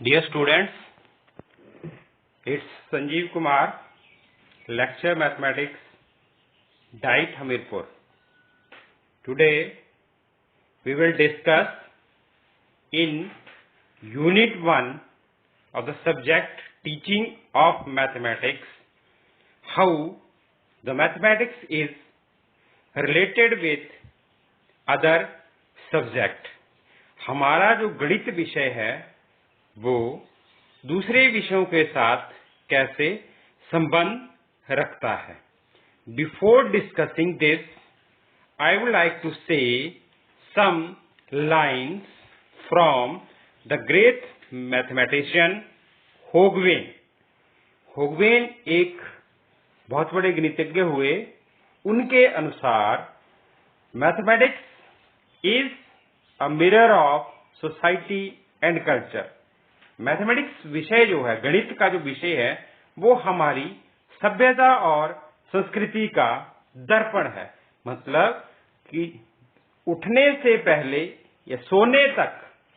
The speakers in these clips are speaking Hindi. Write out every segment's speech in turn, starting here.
Dear students, it's Sanjeev Kumar, lecture mathematics, Diet Hamirpur. Today we will discuss in unit 1 of the subject teaching of mathematics how the mathematics is related with other subject. हमारा जो गणित विषय है वो दूसरे विषयों के साथ कैसे संबंध रखता है. Before discussing this I would like to say some lines from the great mathematician Hogben. Hogben एक बहुत बड़े गणितज्ञ हुए. उनके अनुसार mathematics is a mirror of society and culture. Mathematics विषय जो है, गणित का जो विषय है, वो हमारी सभ्यता और संस्कृति का दर्पण है. मतलब कि उठने से पहले या सोने तक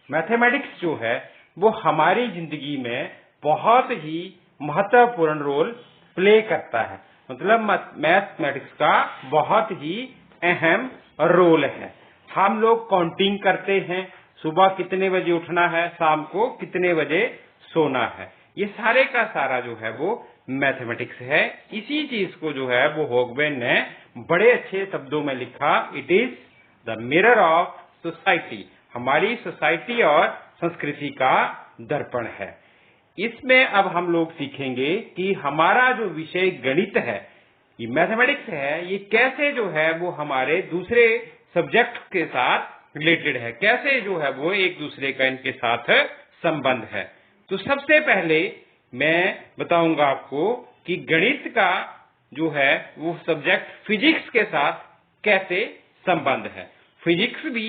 मैथमेटिक्स जो है वो हमारी जिंदगी में बहुत ही महत्वपूर्ण रोल प्ले करता है. मतलब मैथमेटिक्स का बहुत ही अहम रोल है. हम लोग काउंटिंग करते हैं, सुबह कितने बजे उठना है, शाम को कितने बजे सोना है. ये सारे का सारा जो है वो मैथमेटिक्स है. इसी चीज को जो है वो होगवेन ने बड़े अच्छे शब्दों में लिखा. It is the mirror of society. हमारी सोसाइटी और संस्कृति का दर्पण है. इसमें अब हम लोग सीखेंगे कि हमारा जो विषय गणित है, ये मैथमेटिक्स है, ये कैसे जो है वो हमारे दूसरे सब्जेक्ट के साथ रिलेटेड है, कैसे जो है वो एक दूसरे का इनके साथ संबंध है. तो सबसे पहले मैं बताऊंगा आपको कि गणित का जो है वो सब्जेक्ट फिजिक्स के साथ कैसे संबंध है. फिजिक्स भी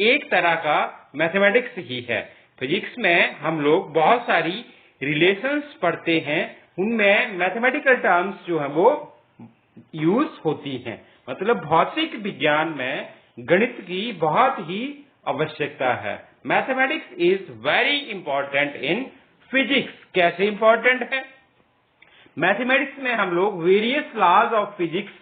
एक तरह का मैथमेटिक्स ही है. फिजिक्स में हम लोग बहुत सारी रिलेशंस पढ़ते हैं, उनमें मैथमेटिकल टर्म्स जो है वो यूज होती हैं. मतलब भौतिक विज्ञान में गणित की बहुत ही आवश्यकता है. Mathematics is very important in physics. कैसे इंपॉर्टेंट है? मैथमेटिक्स में हम लोग वेरियस लॉज ऑफ फिजिक्स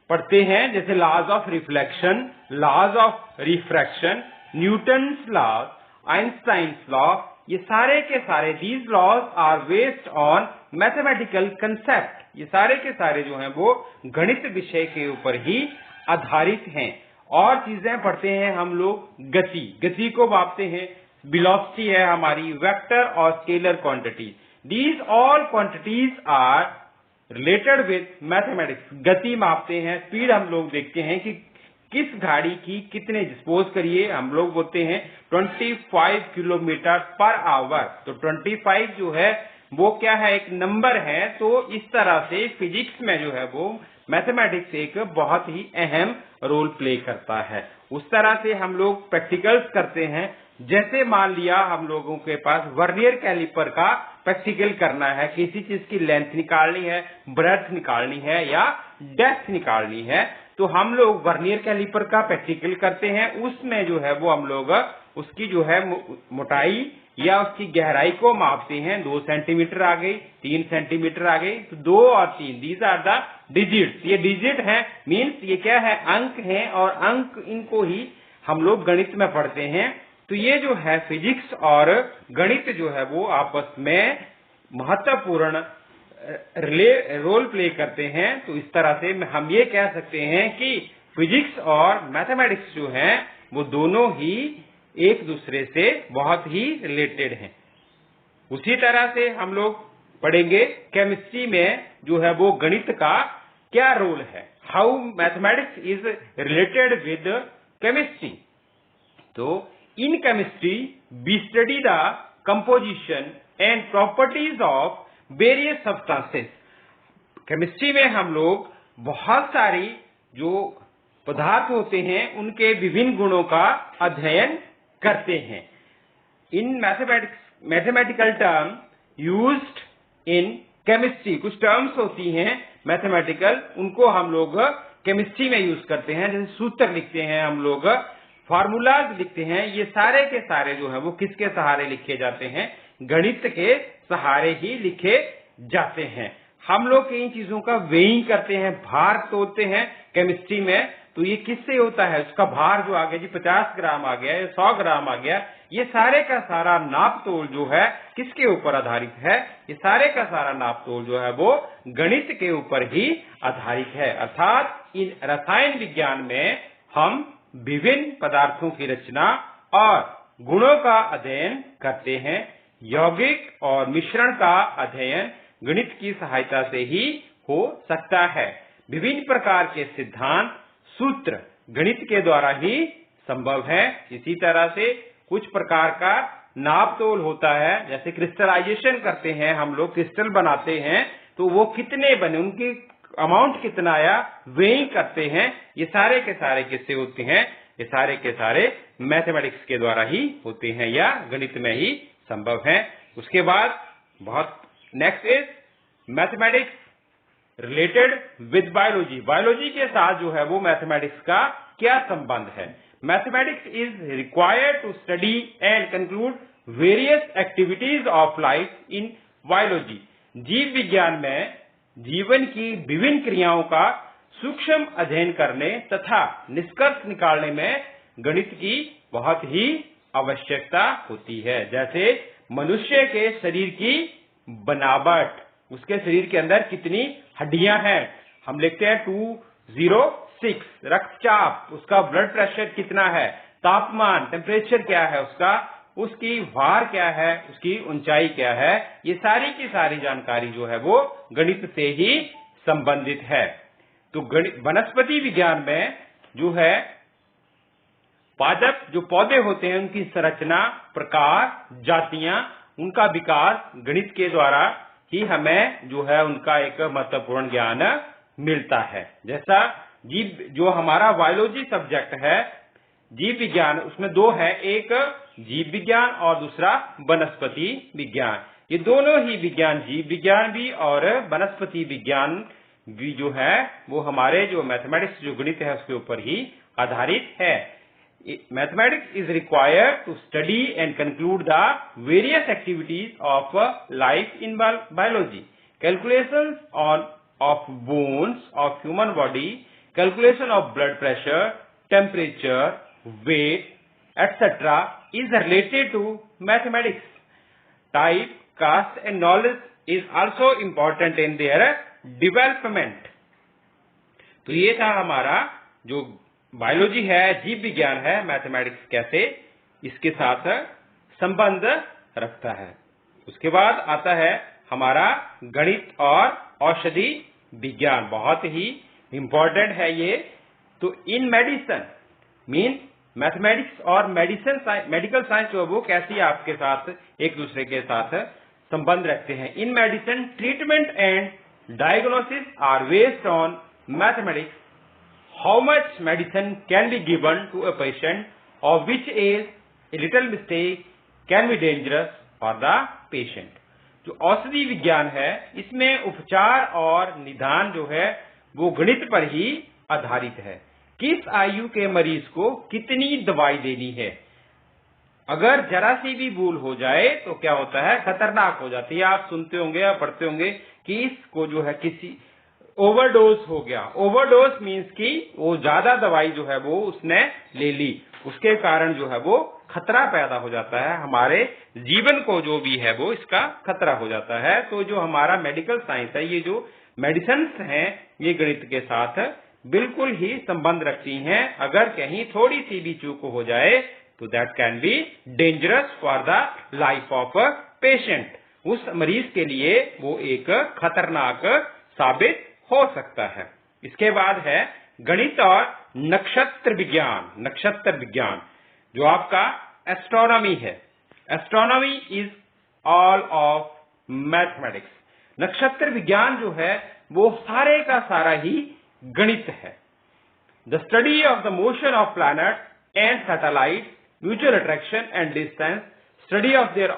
पढ़ते हैं, जैसे laws of reflection, laws of refraction, Newton's laws, Einstein's law. ये सारे के सारे these laws are based on mathematical concept. ये सारे के सारे जो हैं वो गणित विषय के ऊपर ही आधारित हैं. और चीजें पढ़ते हैं हम लोग. गति को मापते हैं. वेलोसिटी है हमारी, वेक्टर और scalar quantity. These all quantities are related with mathematics. गति मापते हैं, स्पीड हम लोग देखते हैं कि किस गाड़ी की कितने, सपोज करिए हम लोग बोलते हैं 25 किलोमीटर पर आवर. तो 25 जो है वो क्या है, एक नंबर है. तो इस तरह से फिजिक्स में जो है वो मैथमेटिक्स एक बहुत ही अहम रोल प्ले करता है. उस तरह से हम लोग प्रैक्टिकल्स करते हैं. जैसे मान लिया हम लोगों के पास वर्नियर कैलिपर का प्रैक्टिकल करना है, किसी चीज की लेंथ निकालनी है, ब्रेड्थ निकालनी है या डेप्थ निकालनी है, तो हम लोग वर्नियर कैलिपर का प्रैक्टिकल करते हैं. उसमें जो है वो हम लोग उसकी जो है मोटाई या उसकी गहराई को मापते हैं. 2 सेंटीमीटर आ गई, 3 सेंटीमीटर आ गई, तो 2 और 3 दीज आर द डिजिट्स. ये डिजिट है, मीन्स ये क्या है, अंक है. और अंक इनको ही हम लोग गणित में पढ़ते हैं. तो ये जो है फिजिक्स और गणित जो है वो आपस में महत्वपूर्ण रोल प्ले करते हैं. तो इस तरह से हम ये कह सकते हैं कि फिजिक्स और मैथमेटिक्स जो है वो दोनों ही एक दूसरे से बहुत ही रिलेटेड हैं. उसी तरह से हम लोग पढ़ेंगे केमिस्ट्री में जो है वो गणित का क्या रोल है, how mathematics is related with chemistry. तो in chemistry we study the composition and properties of various substances. Chemistry में हम लोग बहुत सारी जो पदार्थ होते हैं उनके विभिन्न गुणों का अध्ययन करते हैं. इन mathematical term used in chemistry, कुछ टर्म्स होती हैं मैथमेटिकल, उनको हम लोग केमिस्ट्री में यूज करते हैं. जैसे सूत्र लिखते हैं हम लोग, फार्मूलाज लिखते हैं. ये सारे के सारे जो है वो किसके सहारे लिखे जाते हैं, गणित के सहारे ही लिखे जाते हैं। हम लोग इन चीजों का वेइंग करते हैं, भार तोलते हैं केमिस्ट्री में, तो ये किससे होता है? उसका भार जो आ गया जी 50 ग्राम आ गया, 100 ग्राम आ गया, ये सारे का सारा नाप तोल जो है किसके ऊपर आधारित है? ये सारे का सारा नाप तोल जो है वो गणित के ऊपर ही आधारित है। अर्थात इन रसायन विज्ञान में हम विभिन्न पदार्थों की रचना और गुणों का अध्ययन करते हैं। यौगिक और मिश्रण का अध्ययन गणित की सहायता से ही हो सकता है। विभिन्न प्रकार के सिद्धांत, सूत्र गणित के द्वारा ही संभव है। इसी तरह से कुछ प्रकार का नाप तोल होता है, जैसे क्रिस्टलाइजेशन करते हैं हम लोग, क्रिस्टल बनाते हैं तो वो कितने बने, उनकी अमाउंट कितना आया, वेइंग करते हैं। ये सारे के सारे किससे होते हैं? ये सारे के सारे मैथमेटिक्स के द्वारा ही होते हैं या गणित में ही संभव है। उसके बाद बहुत next is mathematics related with biology. Biology के साथ जो है वो मैथमेटिक्स का क्या संबंध है? Mathematics is required to study and conclude various activities of life in biology. जीव विज्ञान में जीवन की विभिन्न क्रियाओं का सूक्ष्म अध्ययन करने तथा निष्कर्ष निकालने में गणित की बहुत ही आवश्यकता होती है। जैसे मनुष्य के शरीर की बनावट, उसके शरीर के अंदर कितनी हड्डियां हैं, हम लिखते हैं 206, रक्तचाप, उसका ब्लड प्रेशर कितना है, तापमान, टेम्परेचर क्या है उसका, उसकी भार क्या है, उसकी ऊंचाई क्या है, ये सारी की सारी जानकारी जो है वो गणित से ही संबंधित है। तो वनस्पति विज्ञान में जो है पादप जो पौधे होते हैं उनकी संरचना, प्रकार, जातियां, उनका विकास गणित के द्वारा ही हमें जो है उनका एक महत्वपूर्ण ज्ञान मिलता है। जैसा जीव जो हमारा बायोलॉजी सब्जेक्ट है, जीव विज्ञान, उसमें दो है, एक जीव विज्ञान और दूसरा वनस्पति विज्ञान। ये दोनों ही विज्ञान, जीव विज्ञान भी और वनस्पति विज्ञान भी जो है वो हमारे जो मैथमेटिक्स जो गणित है उसके ऊपर ही आधारित है। Mathematics is required to study and conclude the various activities of life in biology. Calculations of bones of human body, calculation of blood pressure, temperature, weight, etc. is related to mathematics. Type, cast and knowledge is also important in their development. तो ये था हमारा जो बायोलॉजी है, जीव विज्ञान है, मैथमेटिक्स कैसे इसके साथ संबंध रखता है। उसके बाद आता है हमारा गणित और औषधि विज्ञान, बहुत ही इंपॉर्टेंट है ये। तो इन मेडिसिन मीन मैथमेटिक्स और मेडिकल साइंस जो है वो कैसी आपके साथ एक दूसरे के साथ संबंध रखते हैं। In medicine treatment and diagnosis are based on mathematics. How much medicine can be given to a patient, of which a little mistake can be dangerous for the patient. जो औषधि विज्ञान है इसमें उपचार और निदान जो है वो गणित पर ही आधारित है। किस आयु के मरीज को कितनी दवाई देनी है, अगर जरा सी भी भूल हो जाए तो क्या होता है, खतरनाक हो जाती है। आप सुनते होंगे या पढ़ते होंगे कि इसको जो है किसी ओवरडोज हो गया। ओवरडोज मीन्स कि वो ज्यादा दवाई जो है वो उसने ले ली, उसके कारण जो है वो खतरा पैदा हो जाता है, हमारे जीवन को जो भी है वो इसका खतरा हो जाता है। तो जो हमारा मेडिकल साइंस है, ये जो मेडिसिन हैं ये गणित के साथ बिल्कुल ही संबंध रखती हैं। अगर कहीं थोड़ी सी भी चूक हो जाए तो that can be dangerous for the life of patient. उस मरीज के लिए वो एक खतरनाक साबित हो सकता है। इसके बाद है गणित और नक्षत्र विज्ञान। नक्षत्र विज्ञान जो आपका एस्ट्रोनॉमी है। Astronomy is all of mathematics. नक्षत्र विज्ञान जो है वो सारे का सारा ही गणित है। The study of the motion of planet and satellite, mutual attraction and distance, study of their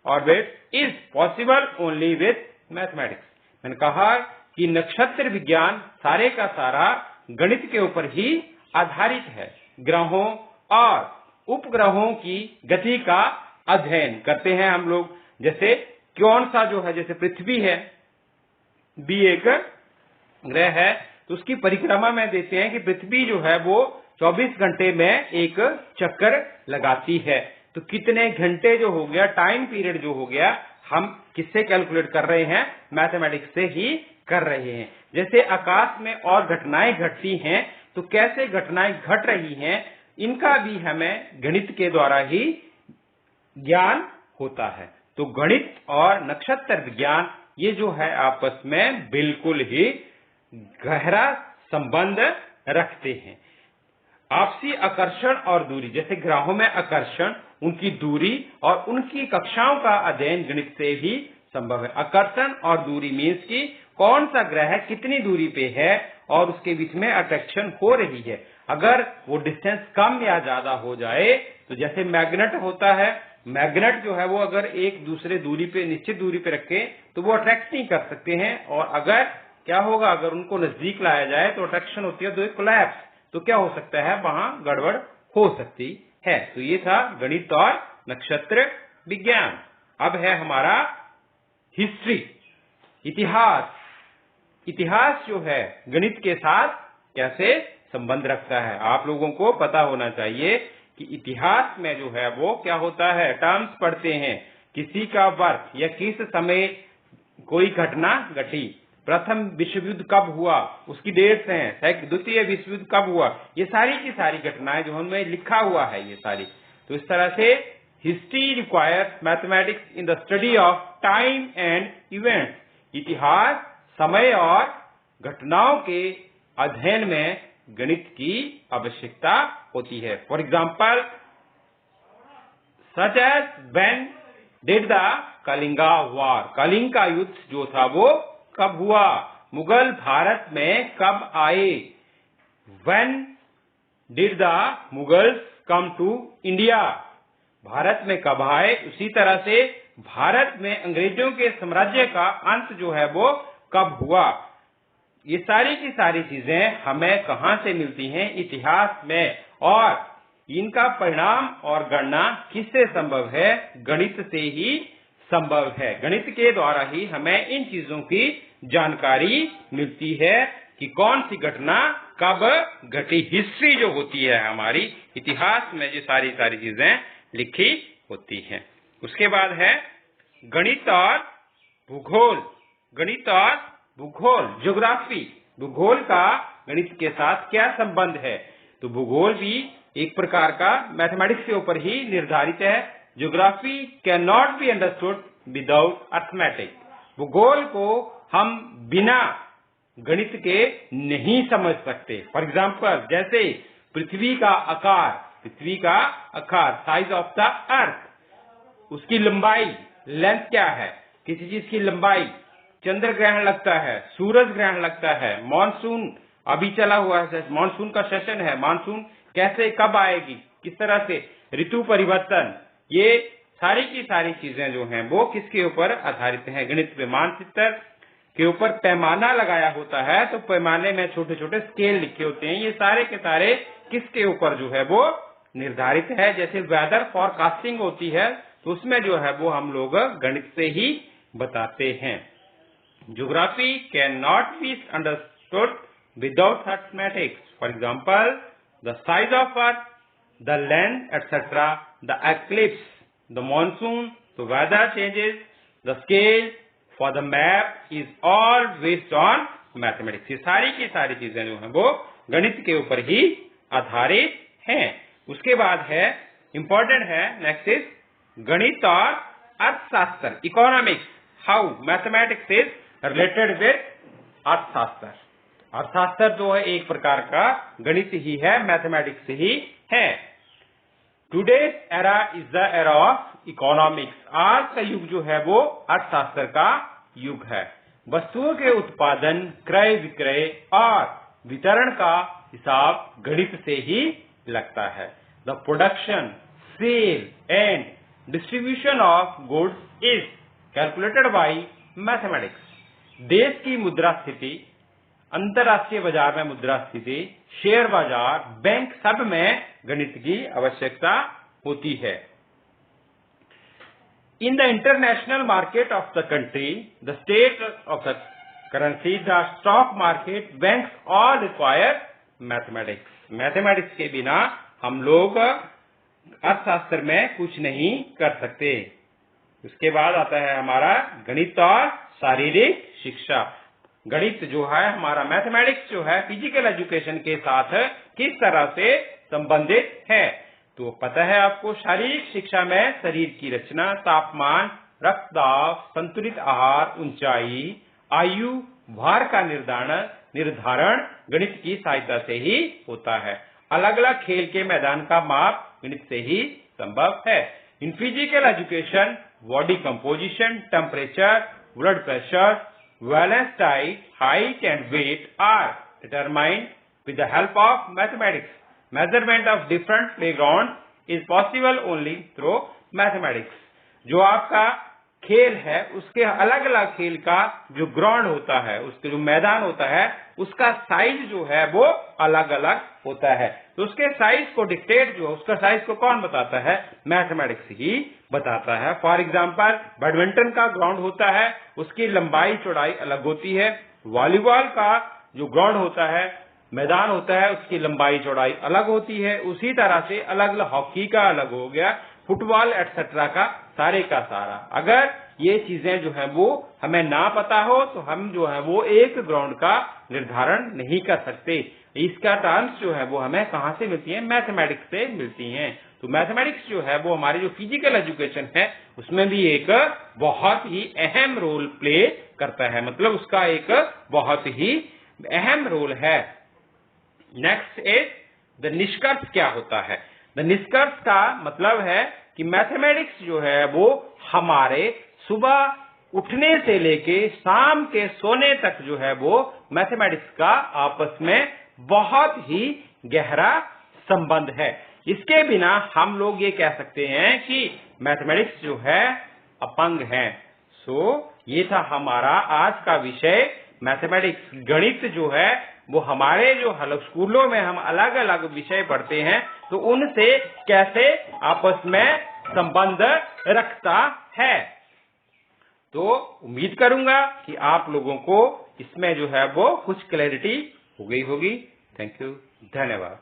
orbit is possible only with mathematics. मैंने कहा कि नक्षत्र विज्ञान सारे का सारा गणित के ऊपर ही आधारित है। ग्रहों और उपग्रहों की गति का अध्ययन करते हैं हम लोग। जैसे कौन सा जो है, जैसे पृथ्वी है भी एक ग्रह है, तो उसकी परिक्रमा में देते हैं कि पृथ्वी जो है वो 24 घंटे में एक चक्कर लगाती है। तो कितने घंटे जो हो गया, टाइम पीरियड जो हो गया, हम किससे कैलकुलेट कर रहे हैं? मैथमेटिक्स से ही कर रहे हैं। जैसे आकाश में और घटनाएं घटती हैं, तो कैसे घटनाएं घट रही हैं, इनका भी हमें गणित के द्वारा ही ज्ञान होता है। तो गणित और नक्षत्र विज्ञान ये जो है आपस में बिल्कुल ही गहरा संबंध रखते हैं। आपसी आकर्षण और दूरी, जैसे ग्रहों में आकर्षण, उनकी दूरी और उनकी कक्षाओं का अध्ययन गणित से ही संभव है। आकर्षण और दूरी मीन्स कि कौन सा ग्रह कितनी दूरी पे है और उसके बीच में अट्रैक्शन हो रही है। अगर वो डिस्टेंस कम या ज्यादा हो जाए, तो जैसे मैग्नेट होता है, मैग्नेट जो है वो अगर एक दूसरे दूरी पे, निश्चित दूरी पे रखे तो वो अट्रैक्ट नहीं कर सकते हैं। और अगर क्या होगा, अगर उनको नजदीक लाया जाए तो अट्रैक्शन होती है, तो कोलैप्स, तो क्या हो सकता है, वहां गड़बड़ हो सकती है। तो ये था गणित और नक्षत्र विज्ञान। अब है हमारा हिस्ट्री, इतिहास। इतिहास जो है गणित के साथ कैसे संबंध रखता है, आप लोगों को पता होना चाहिए कि इतिहास में जो है वो क्या होता है, टर्म्स पढ़ते हैं, किसी का वर्ष या किस समय कोई घटना घटी, प्रथम विश्व युद्ध कब हुआ, उसकी डेट्स हैं, द्वितीय विश्व युद्ध कब हुआ, ये सारी की सारी घटनाएं जो हमें लिखा हुआ है ये सारी। तो इस तरह से history requires mathematics in the study of time and events. इतिहास, समय और घटनाओं के अध्ययन में गणित की आवश्यकता होती है। For example, such as when did the Kalinga war, Kalinga का युद्ध जो था वो कब हुआ, मुगल भारत में कब आए, when did the Mughals come to India, Bharat में कब आए। उसी तरह से भारत में अंग्रेजों के साम्राज्य का अंत जो है वो कब हुआ। ये सारी की सारी चीजें हमें कहां से मिलती हैं? इतिहास में। और इनका परिणाम और गणना किससे संभव है? गणित से ही संभव है। गणित के द्वारा ही हमें इन चीजों की जानकारी मिलती है कि कौन सी घटना कब घटी। हिस्ट्री जो होती है हमारी, इतिहास में जो सारी चीजें लिखी होती हैं। उसके बाद है गणित और भूगोल। गणित और भूगोल, ज्योग्राफी। भूगोल का गणित के साथ क्या संबंध है? तो भूगोल भी एक प्रकार का मैथमेटिक्स के ऊपर ही निर्धारित है। Geography can not be understood without arithmetics. भूगोल को हम बिना गणित के नहीं समझ सकते। फॉर एग्जाम्पल, जैसे पृथ्वी का आकार, साइज ऑफ द अर्थ, उसकी लंबाई, लेंथ क्या है, किसी चीज की लंबाई, चंद्र ग्रहण लगता है, सूरज ग्रहण लगता है, मानसून अभी चला हुआ है, मानसून का सेशन है, मानसून कैसे कब आएगी, किस तरह से, ऋतु परिवर्तन, ये सारी की सारी चीजें जो हैं वो किसके ऊपर आधारित हैं? गणित पे। मानचित्र के ऊपर पैमाना लगाया होता है, तो पैमाने में छोटे छोटे स्केल लिखे होते हैं, ये सारे के सारे किसके ऊपर जो है वो निर्धारित है। जैसे वेदर फॉरकास्टिंग होती है, तो उसमें जो है वो हम लोग गणित से ही बताते हैं। Geography cannot be understood without mathematics. For example, the size of Earth, the length, etc., the eclipse, the monsoon, the weather changes, the scale for the map is all based on mathematics. ये सारी की सारी चीजें जो हैं वो गणित के ऊपर ही आधारित हैं। उसके बाद है, इंपॉर्टेंट है, नेक्स्ट इज गणित और अर्थशास्त्र, economics, how mathematics is related with अर्थशास्त्र। अर्थशास्त्र जो है एक प्रकार का गणित ही है, मैथमेटिक्स ही है। Today's era is the era of economics. आज का युग जो है वो अर्थशास्त्र का युग है। वस्तुओं के उत्पादन, क्रय विक्रय और वितरण का हिसाब गणित से ही लगता है। The production, sale and distribution of goods is calculated by mathematics. देश की मुद्रा स्थिति, अंतरराष्ट्रीय बाजार में मुद्रा स्थिति, शेयर बाजार, बैंक, सब में गणित की आवश्यकता होती है। In the international market of the country, the state of the currency, the stock market, banks all require mathematics. Mathematics के बिना हम लोग अर्थशास्त्र में कुछ नहीं कर सकते। उसके बाद आता है हमारा गणित और शारीरिक शिक्षा। गणित जो है हमारा मैथमेटिक्स जो है फिजिकल एजुकेशन के साथ किस तरह से संबंधित है। तो पता है आपको, शारीरिक शिक्षा में शरीर की रचना, तापमान, रक्तदाब, संतुलित आहार, ऊंचाई, आयु, भार का निर्धारण गणित की सहायता से ही होता है। अलग अलग खेल के मैदान का माप गणित से ही संभव है। In physical education, body composition, temperature, blood pressure, balance diet, height and weight are determined with the help of mathematics. Measurement of different playground is possible only through mathematics. जो आपका खेल है उसके अलग अलग खेल का जो ग्राउंड होता है, उसके जो मैदान होता है, उसका साइज जो है वो अलग अलग होता है। तो उसके साइज को डिक्टेट जो उसका साइज को कौन बताता है? मैथमेटिक्स ही बताता है। फॉर एग्जाम्पल बैडमिंटन का ग्राउंड होता है, उसकी लंबाई चौड़ाई अलग होती है। वॉलीबॉल का जो ग्राउंड होता है, मैदान होता है, उसकी लंबाई चौड़ाई अलग होती है। उसी तरह से अलग अलग हॉकी का अलग हो गया, फुटबॉल एटसेट्रा का सारे का सारा। अगर ये चीजें जो है वो हमें ना पता हो तो हम जो है वो एक ग्राउंड का निर्धारण नहीं कर सकते। इसका टर्म्स जो है वो हमें कहाँ से मिलती है? मैथमेटिक्स से मिलती हैं। तो मैथमेटिक्स जो है वो हमारी जो फिजिकल एजुकेशन है उसमें भी एक बहुत ही अहम रोल प्ले करता है, मतलब उसका एक बहुत ही अहम रोल है। नेक्स्ट इज द निष्कर्ष क्या होता है? द निष्कर्ष का मतलब है कि मैथमेटिक्स जो है वो हमारे सुबह उठने से लेके शाम के सोने तक जो है वो मैथमेटिक्स का आपस में बहुत ही गहरा संबंध है। इसके बिना हम लोग ये कह सकते हैं कि मैथमेटिक्स जो है अपंग है। ये था हमारा आज का विषय मैथमेटिक्स। गणित जो है वो हमारे जो स्कूलों में हम अलग अलग विषय पढ़ते हैं तो उनसे कैसे आपस में संबंध रखता है। तो उम्मीद करूंगा कि आप लोगों को इसमें जो है वो कुछ क्लैरिटी हो गई होगी। थैंक यू, धन्यवाद।